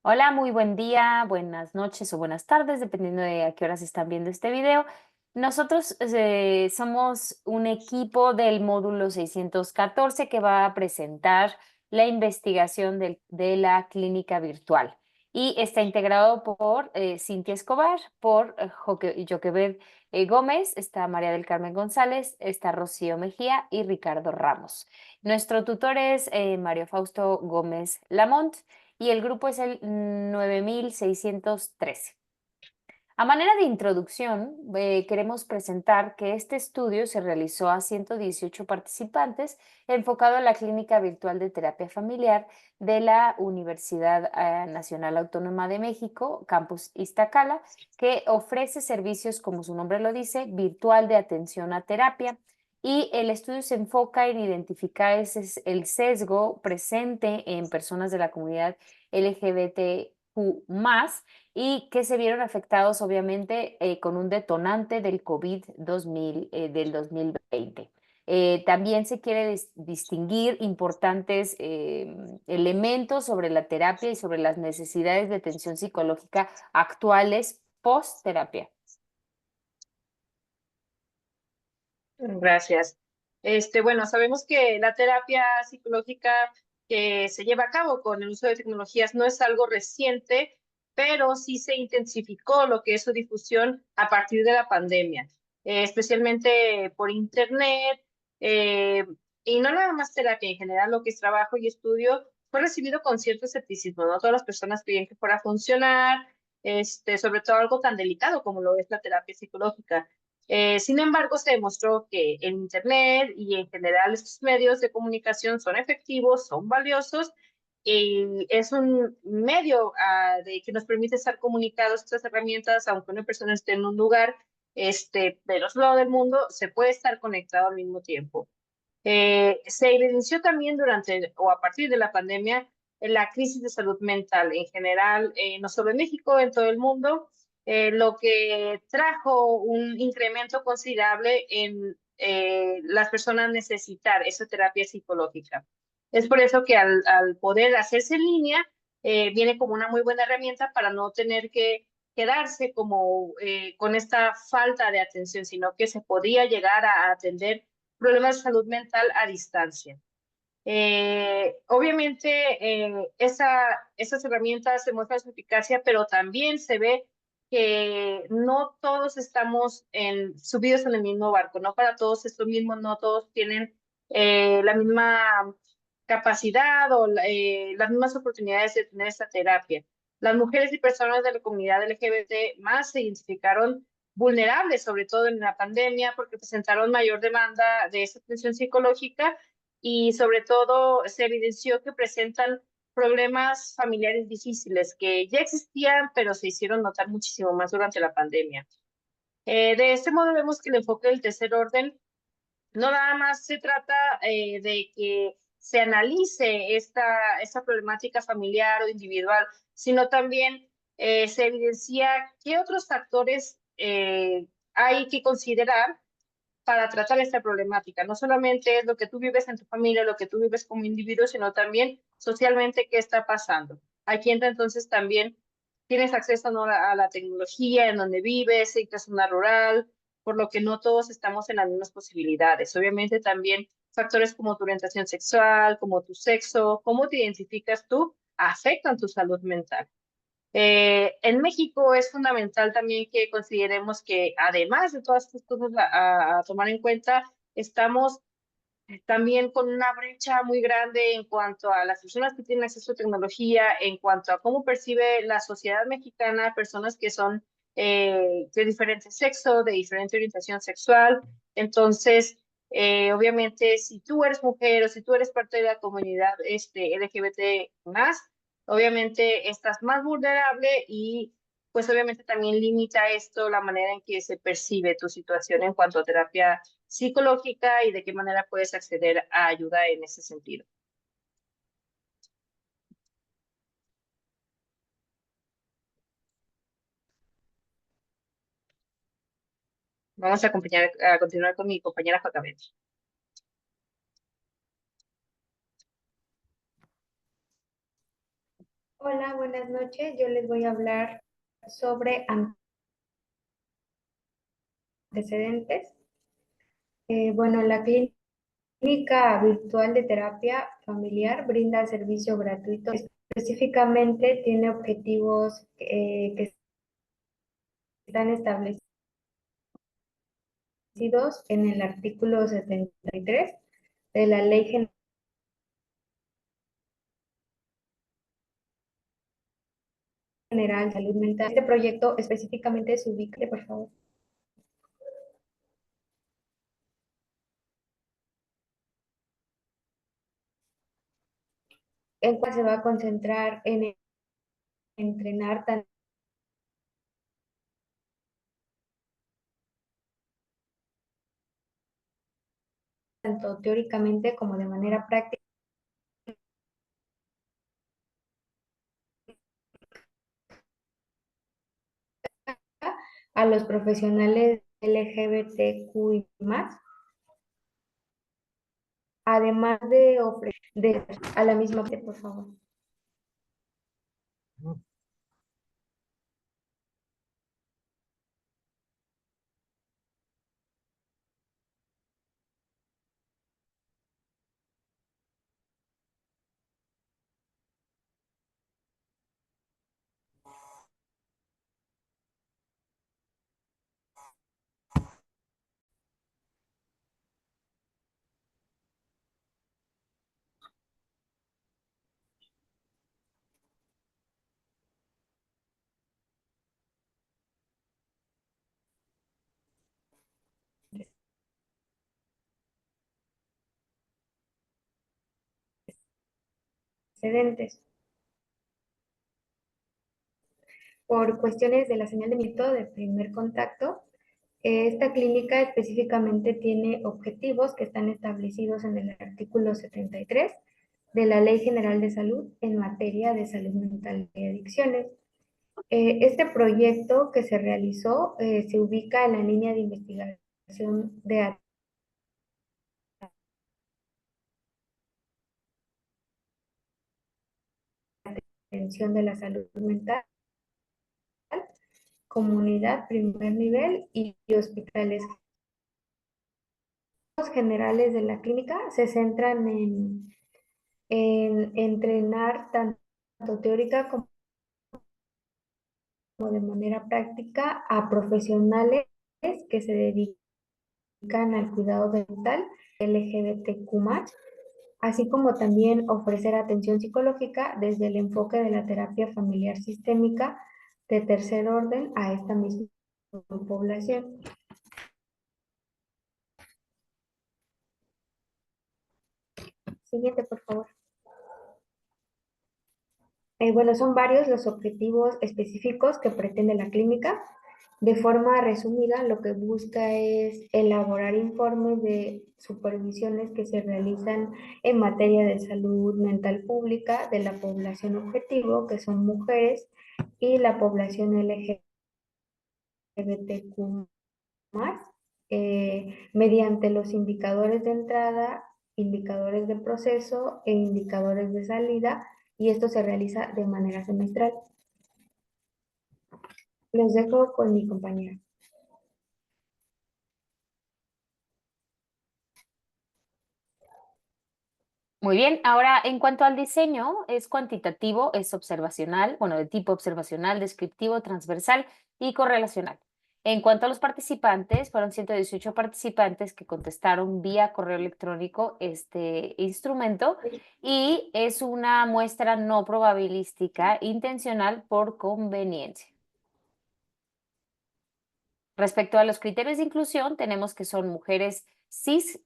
Hola, muy buen día, buenas noches o buenas tardes, dependiendo de a qué horas están viendo este video. Nosotros somos un equipo del módulo 614 que va a presentar la investigación de la clínica virtual y está integrado por Cintia Escobar, por Joquebed Gómez, está María del Carmen González, está Rocío Mejía y Ricardo Ramos. Nuestro tutor es Mario Fausto Gómez Lamont y el grupo es el 9613. A manera de introducción, queremos presentar que este estudio se realizó a 118 participantes enfocado a la clínica virtual de terapia familiar de la Universidad Nacional Autónoma de México, Campus Iztacala, que ofrece servicios, como su nombre lo dice, virtual de atención a terapia. Y el estudio se enfoca en identificar el sesgo presente en personas de la comunidad LGBTQ+, y que se vieron afectados obviamente con un detonante del del 2020. También se quiere distinguir importantes elementos sobre la terapia y sobre las necesidades de atención psicológica actuales post terapia. Gracias. Bueno, sabemos que la terapia psicológica que se lleva a cabo con el uso de tecnologías no es algo reciente, pero sí se intensificó lo que es su difusión a partir de la pandemia, especialmente por internet, eh, y no nada más terapia, en general lo que es trabajo y estudio fue recibido con cierto escepticismo, ¿no? Todas las personas creían que fuera a funcionar, sobre todo algo tan delicado como lo es la terapia psicológica. Sin embargo, se demostró que el Internet y en general estos medios de comunicación son efectivos, son valiosos y es un medio de que nos permite estar comunicados. Estas herramientas, aunque una persona esté en un lugar del otro lado del mundo, se puede estar conectado al mismo tiempo. Se evidenció también durante o a partir de la pandemia la crisis de salud mental en general, no solo en México, en todo el mundo, lo que trajo un incremento considerable en las personas necesitar esa terapia psicológica. Es por eso que al poder hacerse en línea, viene como una muy buena herramienta para no tener que quedarse como con esta falta de atención, sino que se podía llegar a atender problemas de salud mental a distancia. Obviamente, esas herramientas demuestran su eficacia, pero también se ve que no todos estamos subidos en el mismo barco, no para todos es lo mismo, no todos tienen la misma capacidad o las mismas oportunidades de tener esta terapia. Las mujeres y personas de la comunidad LGBT más se identificaron vulnerables, sobre todo en la pandemia, porque presentaron mayor demanda de esa atención psicológica y sobre todo se evidenció que presentan problemas familiares difíciles que ya existían, pero se hicieron notar muchísimo más durante la pandemia. De este modo vemos que el enfoque del tercer orden no nada más se trata de que se analice esta problemática familiar o individual, sino también se evidencia qué otros factores hay que considerar para tratar esta problemática. No solamente es lo que tú vives en tu familia, lo que tú vives como individuo, sino también socialmente qué está pasando. Aquí entra entonces también, tienes acceso, ¿no?, a la tecnología en donde vives, en zona rural, por lo que no todos estamos en las mismas posibilidades. Obviamente también factores como tu orientación sexual, como tu sexo, cómo te identificas tú, afectan tu salud mental. En México es fundamental también que consideremos que además de todas estas cosas a tomar en cuenta, estamos también con una brecha muy grande en cuanto a las personas que tienen acceso a tecnología, en cuanto a cómo percibe la sociedad mexicana personas que son de diferente sexo, de diferente orientación sexual. Entonces, obviamente, si tú eres mujer o si tú eres parte de la comunidad LGBT más, obviamente estás más vulnerable y pues obviamente también limita esto la manera en que se percibe tu situación en cuanto a terapia psicológica y de qué manera puedes acceder a ayuda en ese sentido. Vamos a continuar con mi compañera Jacabet. Hola, buenas noches. Yo les voy a hablar sobre antecedentes. Bueno, la clínica virtual de terapia familiar brinda servicio gratuito. Específicamente tiene objetivos que están establecidos en el artículo 73 de la Ley General de Salud Mental. Este proyecto específicamente se ubica, por favor, en cual se va a concentrar en entrenar tanto teóricamente como de manera práctica a los profesionales LGBTQI+, además de ofrecer a la misma, por favor. Excedentes. Por cuestiones de la señal de minuto de primer contacto, esta clínica específicamente tiene objetivos que están establecidos en el artículo 73 de la Ley General de Salud en materia de salud mental y adicciones. Este proyecto que se realizó se ubica en la línea de investigación de atención de la salud mental, comunidad, primer nivel y hospitales. Los generales de la clínica se centran en entrenar tanto teórica como de manera práctica a profesionales que se dedican al cuidado dental LGBTQ+, así como también ofrecer atención psicológica desde el enfoque de la terapia familiar sistémica de tercer orden a esta misma población. Siguiente, por favor. Bueno, son varios los objetivos específicos que pretende la clínica. De forma resumida, lo que busca es elaborar informes de supervisiones que se realizan en materia de salud mental pública de la población objetivo, que son mujeres, y la población LGBTQ+, mediante los indicadores de entrada, indicadores de proceso e indicadores de salida, y esto se realiza de manera semestral. Los dejo con mi compañera. Muy bien, ahora en cuanto al diseño, es cuantitativo, es observacional, bueno, de tipo observacional, descriptivo, transversal y correlacional. En cuanto a los participantes, fueron 118 participantes que contestaron vía correo electrónico este instrumento y es una muestra no probabilística intencional por conveniencia. Respecto a los criterios de inclusión, tenemos que son mujeres cis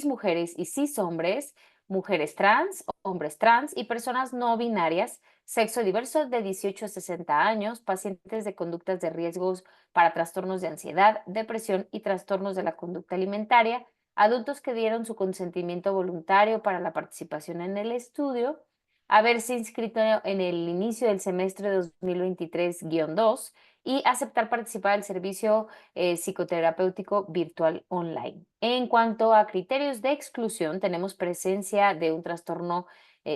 mujeres y cis hombres, mujeres trans, hombres trans y personas no binarias, sexo diverso de 18 a 60 años, pacientes de conductas de riesgos para trastornos de ansiedad, depresión y trastornos de la conducta alimentaria, adultos que dieron su consentimiento voluntario para la participación en el estudio, haberse inscrito en el inicio del semestre 2023-2 y aceptar participar del servicio psicoterapéutico virtual online. En cuanto a criterios de exclusión, tenemos presencia de un trastorno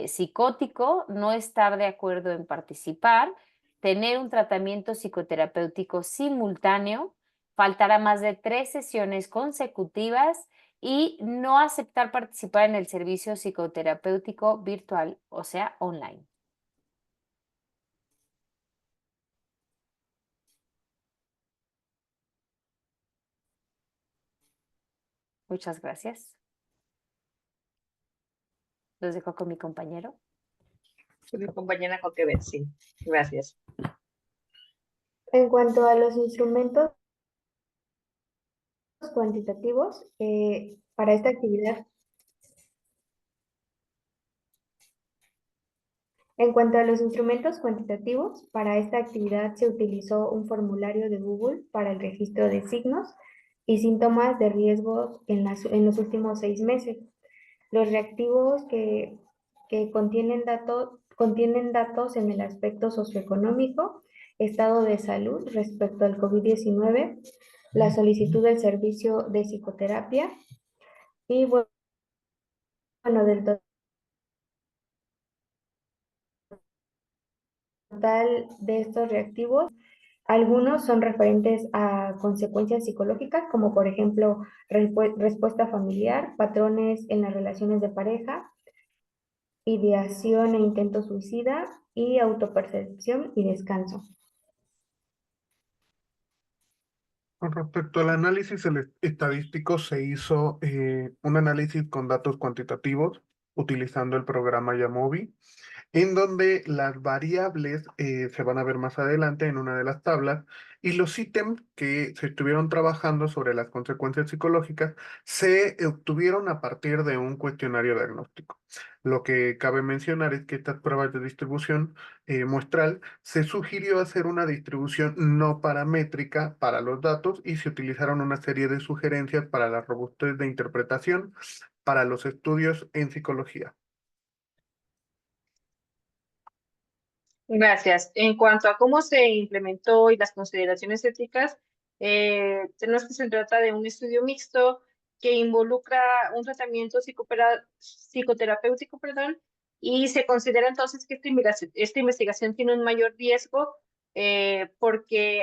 psicótico, no estar de acuerdo en participar, tener un tratamiento psicoterapéutico simultáneo, faltar a más de 3 sesiones consecutivas y no aceptar participar en el servicio psicoterapéutico virtual, o sea, online. Muchas gracias. Los dejo con mi compañero. Mi compañera con que ver, sí. Gracias. En cuanto a los instrumentos cuantitativos, para esta actividad, se utilizó un formulario de Google para el registro de signos y síntomas de riesgo en los últimos 6 meses. Los reactivos que contienen datos en el aspecto socioeconómico, estado de salud respecto al COVID-19, la solicitud del servicio de psicoterapia y, bueno, del total de estos reactivos, algunos son referentes a consecuencias psicológicas, como por ejemplo respuesta familiar, patrones en las relaciones de pareja, ideación e intento suicida y autopercepción y descanso. Con respecto al análisis estadístico, se hizo un análisis con datos cuantitativos utilizando el programa Yamovi, en donde las variables se van a ver más adelante en una de las tablas, y los ítems que se estuvieron trabajando sobre las consecuencias psicológicas se obtuvieron a partir de un cuestionario diagnóstico. Lo que cabe mencionar es que estas pruebas de distribución muestral se sugirió hacer una distribución no paramétrica para los datos y se utilizaron una serie de sugerencias para la robustez de interpretación para los estudios en psicología. Gracias. En cuanto a cómo se implementó y las consideraciones éticas, tenemos que se trata de un estudio mixto que involucra un tratamiento psicoterapéutico, y se considera entonces que esta investigación tiene un mayor riesgo porque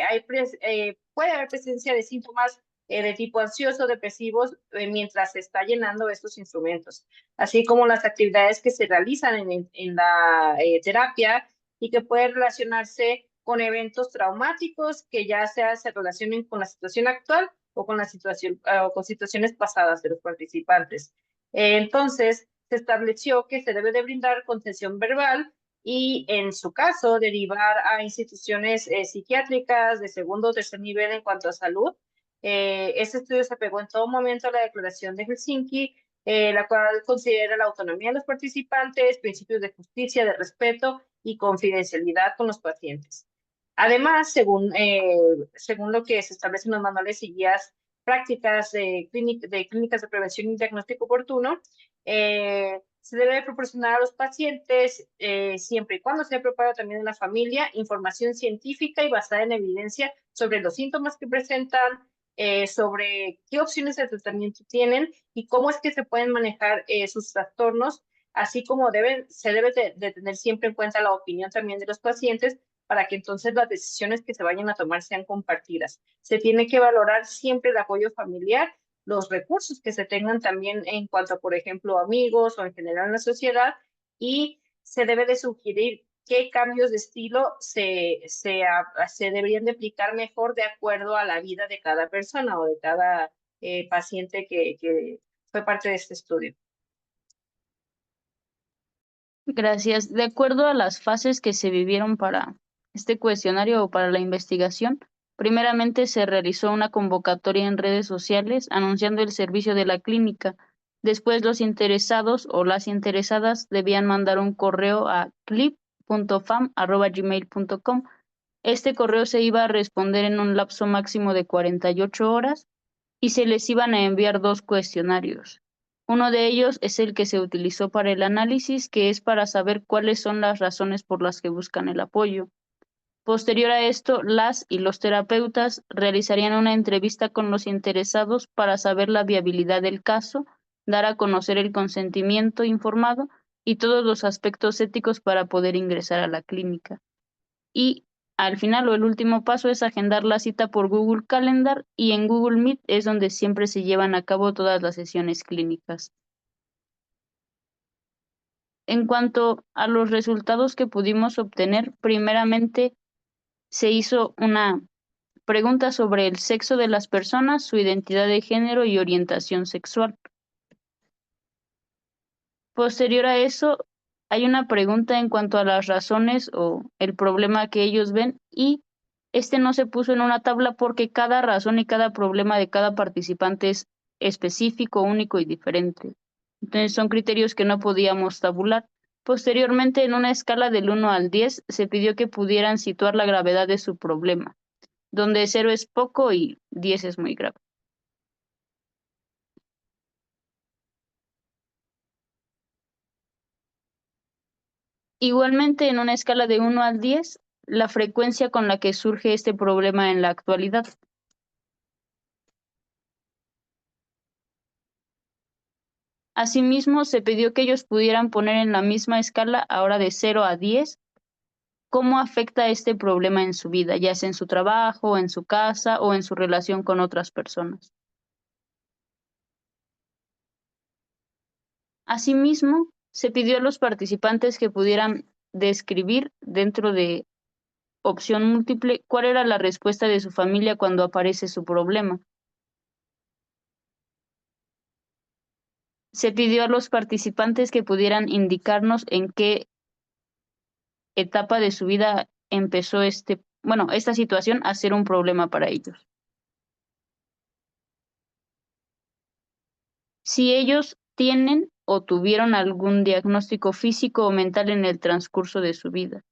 puede haber presencia de síntomas de tipo ansioso, depresivos, mientras se está llenando estos instrumentos, así como las actividades que se realizan en la terapia y que puede relacionarse con eventos traumáticos que ya sea se relacionen con la situación actual o con la situación o con situaciones pasadas de los participantes. Entonces, se estableció que se debe de brindar contención verbal y, en su caso, derivar a instituciones psiquiátricas de segundo o tercer nivel en cuanto a salud. Este estudio se apegó en todo momento a la Declaración de Helsinki, la cual considera la autonomía de los participantes, principios de justicia, de respeto y confidencialidad con los pacientes. Además, según lo que se establece en los manuales y guías prácticas de clínicas de prevención y diagnóstico oportuno, se debe proporcionar a los pacientes, siempre y cuando sea preparado también en la familia, información científica y basada en evidencia sobre los síntomas que presentan, sobre qué opciones de tratamiento tienen y cómo es que se pueden manejar sus trastornos, así como se debe de tener siempre en cuenta la opinión también de los pacientes para que entonces las decisiones que se vayan a tomar sean compartidas. Se tiene que valorar siempre el apoyo familiar, los recursos que se tengan también en cuanto a, por ejemplo, amigos o en general en la sociedad, y se debe de sugerir qué cambios de estilo se deberían de aplicar mejor de acuerdo a la vida de cada persona o de cada paciente que fue parte de este estudio. Gracias. De acuerdo a las fases que se vivieron para este cuestionario o para la investigación, primeramente se realizó una convocatoria en redes sociales anunciando el servicio de la clínica. Después los interesados o las interesadas debían mandar un correo a clip.fam@gmail.com. Este correo se iba a responder en un lapso máximo de 48 horas y se les iban a enviar 2 cuestionarios. Uno de ellos es el que se utilizó para el análisis, que es para saber cuáles son las razones por las que buscan el apoyo. Posterior a esto, las y los terapeutas realizarían una entrevista con los interesados para saber la viabilidad del caso, dar a conocer el consentimiento informado y todos los aspectos éticos para poder ingresar a la clínica. Y al final, o el último paso, es agendar la cita por Google Calendar, y en Google Meet es donde siempre se llevan a cabo todas las sesiones clínicas. En cuanto a los resultados que pudimos obtener, primeramente se hizo una pregunta sobre el sexo de las personas, su identidad de género y orientación sexual. Posterior a eso, hay una pregunta en cuanto a las razones o el problema que ellos ven, y este no se puso en una tabla porque cada razón y cada problema de cada participante es específico, único y diferente. Entonces son criterios que no podíamos tabular. Posteriormente, en una escala del 1 al 10, se pidió que pudieran situar la gravedad de su problema, donde 0 es poco y 10 es muy grave. Igualmente, en una escala de 1 al 10, la frecuencia con la que surge este problema en la actualidad. Asimismo, se pidió que ellos pudieran poner en la misma escala, ahora de 0 a 10, cómo afecta este problema en su vida, ya sea en su trabajo, en su casa o en su relación con otras personas. Asimismo, se pidió a los participantes que pudieran describir dentro de opción múltiple cuál era la respuesta de su familia cuando aparece su problema. Se pidió a los participantes que pudieran indicarnos en qué etapa de su vida empezó esta situación a ser un problema para ellos. Si ellos tienen o tuvieron algún diagnóstico físico o mental en el transcurso de su vida.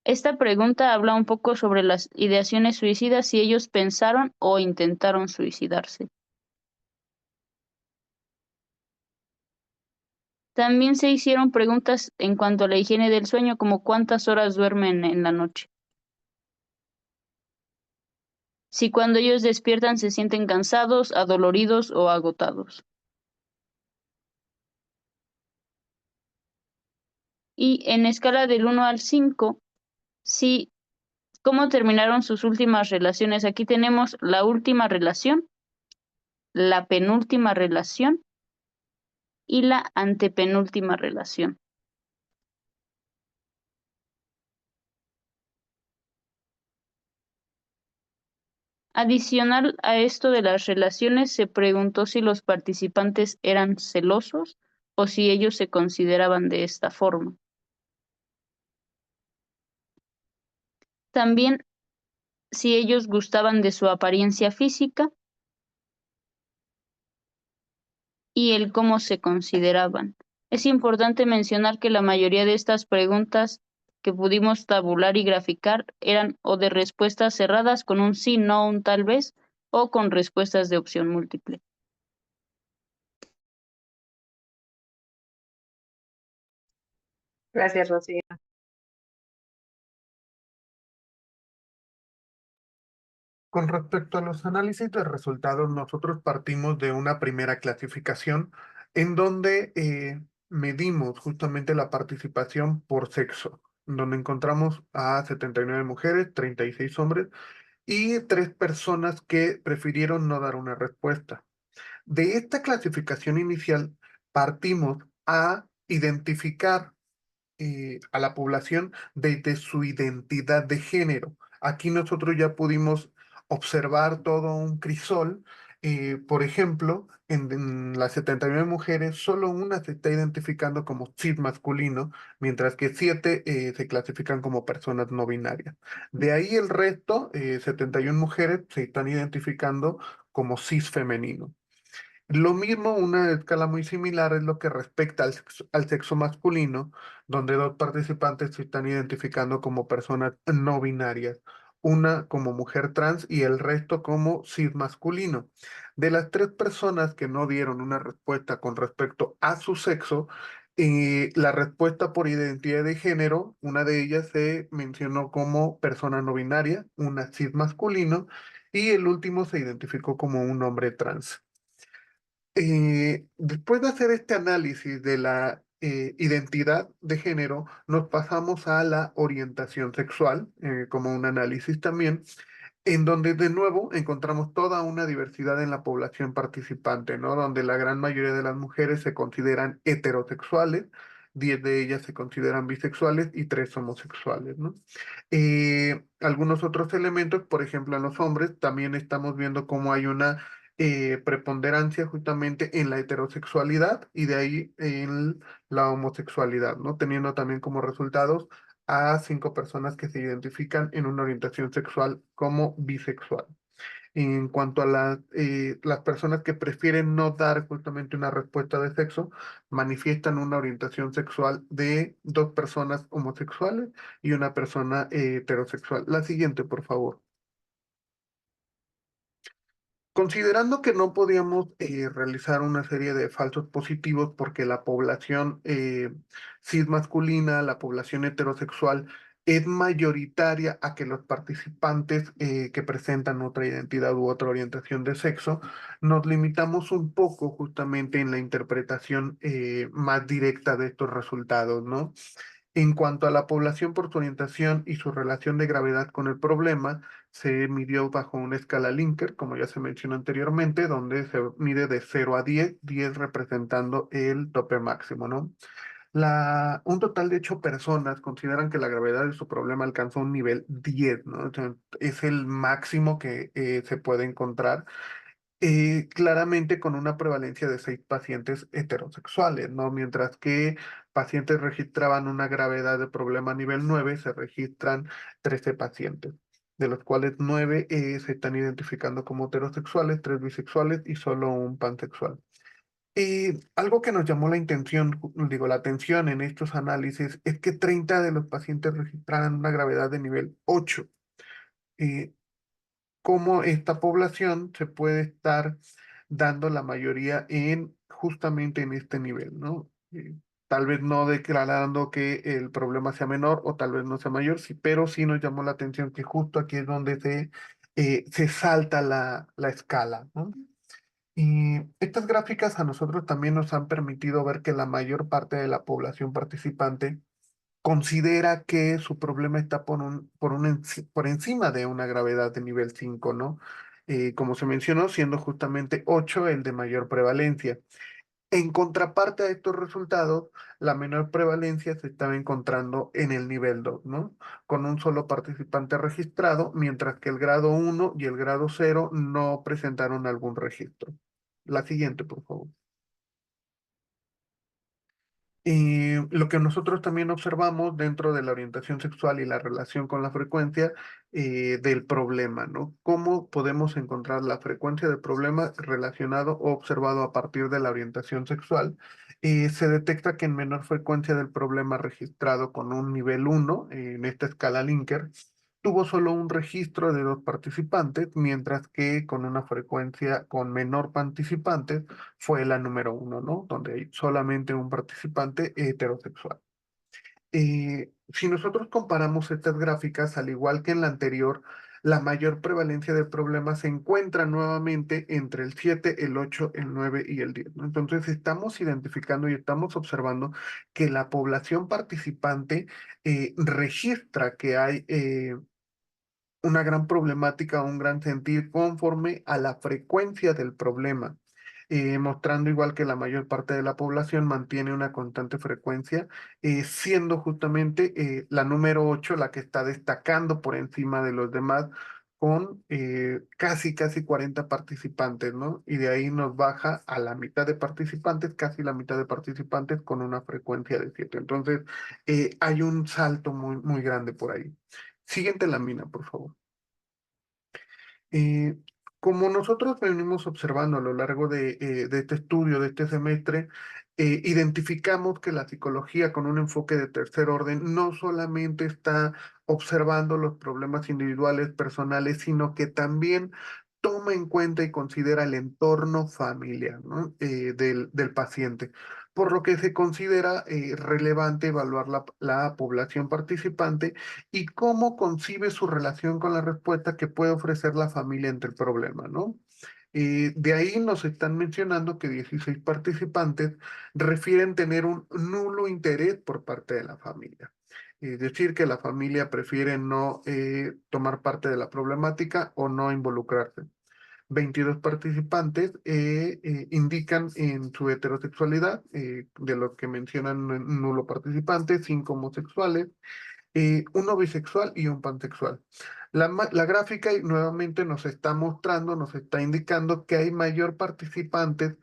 Esta pregunta habla un poco sobre las ideaciones suicidas, si ellos pensaron o intentaron suicidarse. También se hicieron preguntas en cuanto a la higiene del sueño, como cuántas horas duermen en la noche. Si cuando ellos despiertan se sienten cansados, adoloridos o agotados. Y en escala del 1 al 5, cómo terminaron sus últimas relaciones. Aquí tenemos la última relación, la penúltima relación y la antepenúltima relación. Adicional a esto de las relaciones, se preguntó si los participantes eran celosos o si ellos se consideraban de esta forma. También si ellos gustaban de su apariencia física y el cómo se consideraban. Es importante mencionar que la mayoría de estas preguntas que pudimos tabular y graficar eran o de respuestas cerradas con un sí, no, un tal vez, o con respuestas de opción múltiple. Gracias, Rocío. Con respecto a los análisis de resultados, nosotros partimos de una primera clasificación en donde medimos justamente la participación por sexo, donde encontramos a 79 mujeres, 36 hombres y 3 personas que prefirieron no dar una respuesta. De esta clasificación inicial partimos a identificar a la población desde su identidad de género. Aquí nosotros ya pudimos observar todo un crisol. Por ejemplo, en las 79 mujeres, solo una se está identificando como cis masculino, mientras que 7 se clasifican como personas no binarias. De ahí el resto, 71 mujeres, se están identificando como cis femenino. Lo mismo, una escala muy similar es lo que respecta al sexo masculino, donde 2 participantes se están identificando como personas no binarias, una como mujer trans y el resto como cis masculino. De las 3 personas que no dieron una respuesta con respecto a su sexo, la respuesta por identidad de género, una de ellas se mencionó como persona no binaria, una cis masculino, y el último se identificó como un hombre trans. Después de hacer este análisis de la identidad de género, nos pasamos a la orientación sexual, como un análisis también, en donde de nuevo encontramos toda una diversidad en la población participante, ¿no? Donde la gran mayoría de las mujeres se consideran heterosexuales, 10 de ellas se consideran bisexuales y 3 homosexuales, ¿no? Algunos otros elementos, por ejemplo, en los hombres, también estamos viendo cómo hay una preponderancia justamente en la heterosexualidad y de ahí en la homosexualidad, ¿no? Teniendo también como resultados a 5 personas que se identifican en una orientación sexual como bisexual. En cuanto a las personas que prefieren no dar justamente una respuesta de sexo, manifiestan una orientación sexual de 2 personas homosexuales y una persona heterosexual. La siguiente, por favor. Considerando que no podíamos realizar una serie de falsos positivos porque la población cis masculina, la población heterosexual, es mayoritaria a que los participantes que presentan otra identidad u otra orientación de sexo, nos limitamos un poco justamente en la interpretación más directa de estos resultados, ¿no? En cuanto a la población por su orientación y su relación de gravedad con el problema, se midió bajo una escala Likert, como ya se mencionó anteriormente, donde se mide de 0 a 10, 10 representando el tope máximo, ¿no? Un total de 8 personas consideran que la gravedad de su problema alcanzó un nivel 10, ¿no? O sea, es el máximo que se puede encontrar, claramente con una prevalencia de 6 pacientes heterosexuales, ¿no? Mientras que pacientes registraban una gravedad de problema a nivel 9, se registran 13 pacientes, de los cuales 9 se están identificando como heterosexuales, 3 bisexuales y solo un pansexual. Algo que nos llamó la atención en estos análisis es que 30 de los pacientes registraban una gravedad de nivel 8. Cómo esta población se puede estar dando la mayoría justamente en este nivel, ¿no? Tal vez no declarando que el problema sea menor o tal vez no sea mayor, sí, pero sí nos llamó la atención que justo aquí es donde se salta la escala, ¿no? Y estas gráficas a nosotros también nos han permitido ver que la mayor parte de la población participante considera que su problema está por encima de una gravedad de nivel 5, ¿no? Como se mencionó, siendo justamente 8 el de mayor prevalencia. En contraparte a estos resultados, la menor prevalencia se estaba encontrando en el nivel 2, ¿no? Con un solo participante registrado, mientras que el grado 1 y el grado 0 no presentaron algún registro. La siguiente, por favor. Lo que nosotros también observamos dentro de la orientación sexual y la relación con la frecuencia del problema, ¿no? ¿Cómo podemos encontrar la frecuencia del problema relacionado o observado a partir de la orientación sexual? Se detecta que en menor frecuencia del problema registrado con un nivel 1 en esta escala Likert, tuvo solo un registro de 2 participantes, mientras que con una frecuencia con menor participantes fue la número 1, ¿no? Donde hay solamente un participante heterosexual. Si nosotros comparamos estas gráficas, al igual que en la anterior, la mayor prevalencia del problema se encuentra nuevamente entre el 7, el 8, el 9 y el 10, ¿no? Entonces estamos identificando y estamos observando que la población participante registra que hay una gran problemática, un gran sentir conforme a la frecuencia del problema, mostrando igual que la mayor parte de la población mantiene una constante frecuencia, siendo justamente la número 8 la que está destacando por encima de los demás con casi 40 participantes, ¿no? Y de ahí nos baja a la mitad de participantes, casi la mitad de participantes con una frecuencia de 7. Entonces, hay un salto muy grande por ahí. Siguiente lámina, por favor. Eh, Como nosotros venimos observando a lo largo de este estudio, de este semestre, identificamos que la psicología con un enfoque de tercer orden no solamente está observando los problemas individuales, personales, sino que también toma en cuenta y considera el entorno familiar, ¿no? Del paciente, por lo que se considera relevante evaluar la población participante y cómo concibe su relación con la respuesta que puede ofrecer la familia ante el problema, ¿no? De ahí nos están mencionando que 16 participantes refieren tener un nulo interés por parte de la familia. Es decir, que la familia prefiere no tomar parte de la problemática o no involucrarse. 22 participantes indican en su heterosexualidad, de los que mencionan nulo participante, 5 homosexuales, uno bisexual y un pansexual. La gráfica nuevamente nos está mostrando, nos está indicando que hay mayor participantes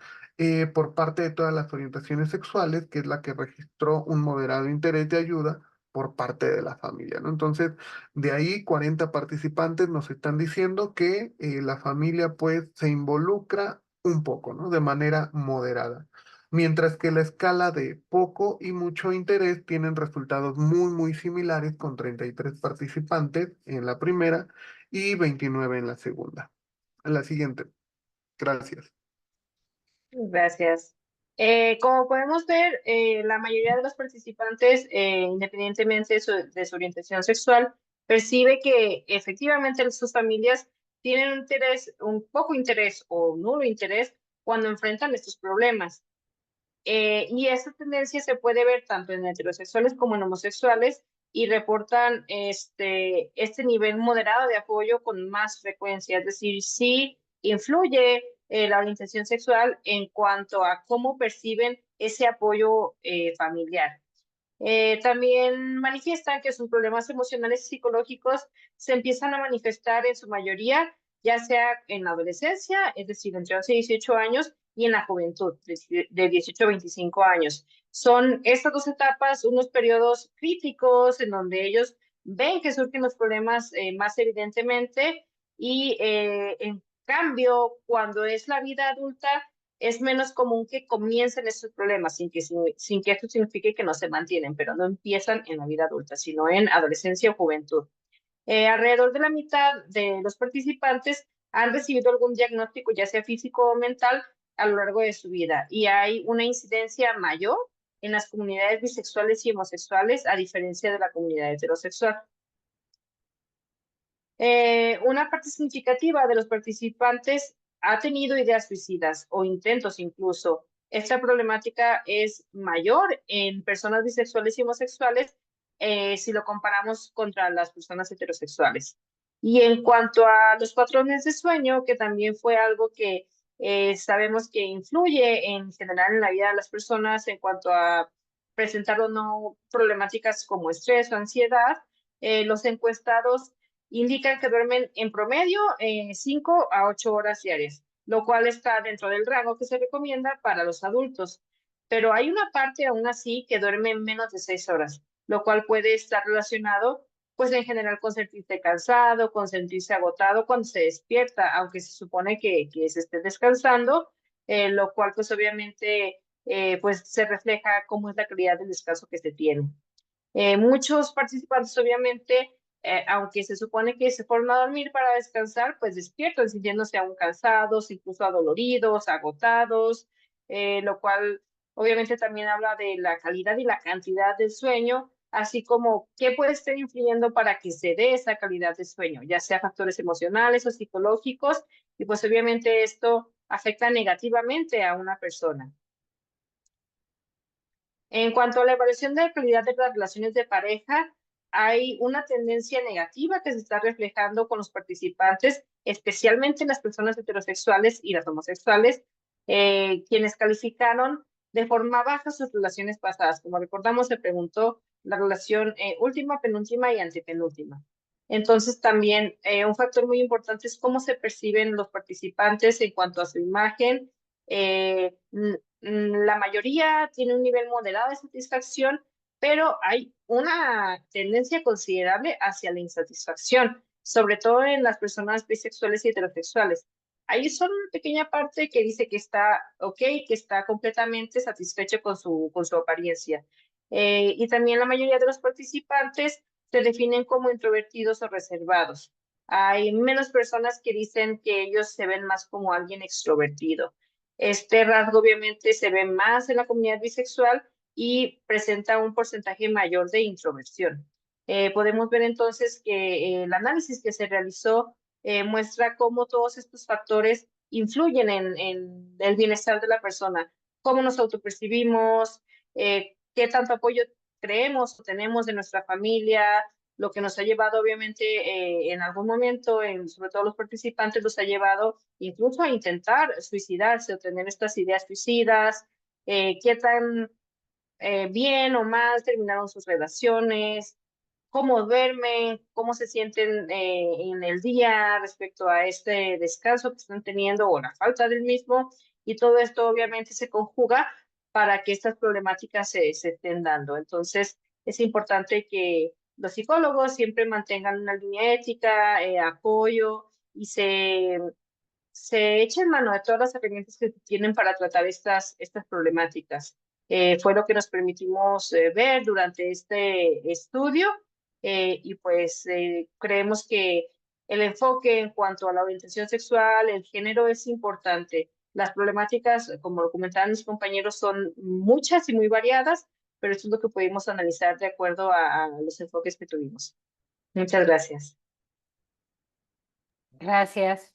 por parte de todas las orientaciones sexuales, que es la que registró un moderado interés de ayuda por parte de la familia, ¿no? Entonces, de ahí 40 participantes nos están diciendo que la familia pues se involucra un poco, ¿no? De manera moderada. Mientras que la escala de poco y mucho interés tienen resultados muy similares, con 33 participantes en la primera y 29 en la segunda. En la siguiente. Gracias. Gracias. Como podemos ver, la mayoría de los participantes, independientemente de su orientación sexual, percibe que efectivamente sus familias tienen un interés, un poco interés o nulo interés cuando enfrentan estos problemas. Y esa tendencia se puede ver tanto en heterosexuales como en homosexuales, y reportan este nivel moderado de apoyo con más frecuencia. Es decir, sí influye la orientación sexual en cuanto a cómo perciben ese apoyo familiar. También manifiestan que sus problemas emocionales y psicológicos se empiezan a manifestar en su mayoría, ya sea en la adolescencia, es decir, entre 11 y 18 años, y en la juventud, de 18 a 25 años. Son estas dos etapas unos periodos críticos en donde ellos ven que surgen los problemas más evidentemente, y en cambio, cuando es la vida adulta, es menos común que comiencen estos problemas, sin que esto signifique que no se mantienen, pero no empiezan en la vida adulta, sino en adolescencia o juventud. Alrededor de la mitad de los participantes han recibido algún diagnóstico, ya sea físico o mental, a lo largo de su vida, y hay una incidencia mayor en las comunidades bisexuales y homosexuales, a diferencia de la comunidad heterosexual. Una parte significativa de los participantes ha tenido ideas suicidas o intentos incluso. Esta problemática es mayor en personas bisexuales y homosexuales si lo comparamos contra las personas heterosexuales. Y en cuanto a los patrones de sueño, que también fue algo que sabemos que influye en general en la vida de las personas en cuanto a presentar o no problemáticas como estrés o ansiedad, los encuestados indican que duermen en promedio 5 a 8 horas diarias, lo cual está dentro del rango que se recomienda para los adultos. Pero hay una parte aún así que duerme menos de 6 horas, lo cual puede estar relacionado, pues en general, con sentirse cansado, con sentirse agotado cuando se despierta, aunque se supone que se esté descansando, lo cual pues obviamente pues se refleja cómo es la calidad del descanso que se tiene. Muchos participantes obviamente, aunque se supone que se fueron a dormir para descansar, pues despiertan sintiéndose aún cansados, incluso adoloridos, agotados, lo cual obviamente también habla de la calidad y la cantidad del sueño, así como qué puede estar influyendo para que se dé esa calidad de sueño, ya sea factores emocionales o psicológicos, y pues obviamente esto afecta negativamente a una persona. En cuanto a la evaluación de la calidad de las relaciones de pareja, hay una tendencia negativa que se está reflejando con los participantes, especialmente las personas heterosexuales y las homosexuales, quienes calificaron de forma baja sus relaciones pasadas. Como recordamos, se preguntó la relación última, penúltima y antepenúltima. Entonces, también un factor muy importante es cómo se perciben los participantes en cuanto a su imagen. La mayoría tiene un nivel moderado de satisfacción, pero hay una tendencia considerable hacia la insatisfacción, sobre todo en las personas bisexuales y heterosexuales. Hay solo una pequeña parte que dice que está ok, que está completamente satisfecho con su apariencia. Y también la mayoría de los participantes se definen como introvertidos o reservados. Hay menos personas que dicen que ellos se ven más como alguien extrovertido. Este rasgo obviamente se ve más en la comunidad bisexual y presenta un porcentaje mayor de introversión. Podemos ver entonces que el análisis que se realizó muestra cómo todos estos factores influyen en el bienestar de la persona. Cómo nos autopercibimos, qué tanto apoyo creemos o tenemos de nuestra familia, lo que nos ha llevado obviamente en algún momento, sobre todo los participantes, los ha llevado incluso a intentar suicidarse o tener estas ideas suicidas, qué tan bien o mal terminaron sus relaciones, cómo duermen, cómo se sienten en el día respecto a este descanso que están teniendo o la falta del mismo, y todo esto obviamente se conjuga para que estas problemáticas se estén dando. Entonces, es importante que los psicólogos siempre mantengan una línea ética, apoyo y se echen mano de todas las herramientas que tienen para tratar estas problemáticas. Fue lo que nos permitimos ver durante este estudio y pues creemos que el enfoque en cuanto a la orientación sexual, el género es importante. Las problemáticas, como lo comentaban mis compañeros, son muchas y muy variadas, pero esto es lo que pudimos analizar de acuerdo a los enfoques que tuvimos. Muchas gracias. Gracias.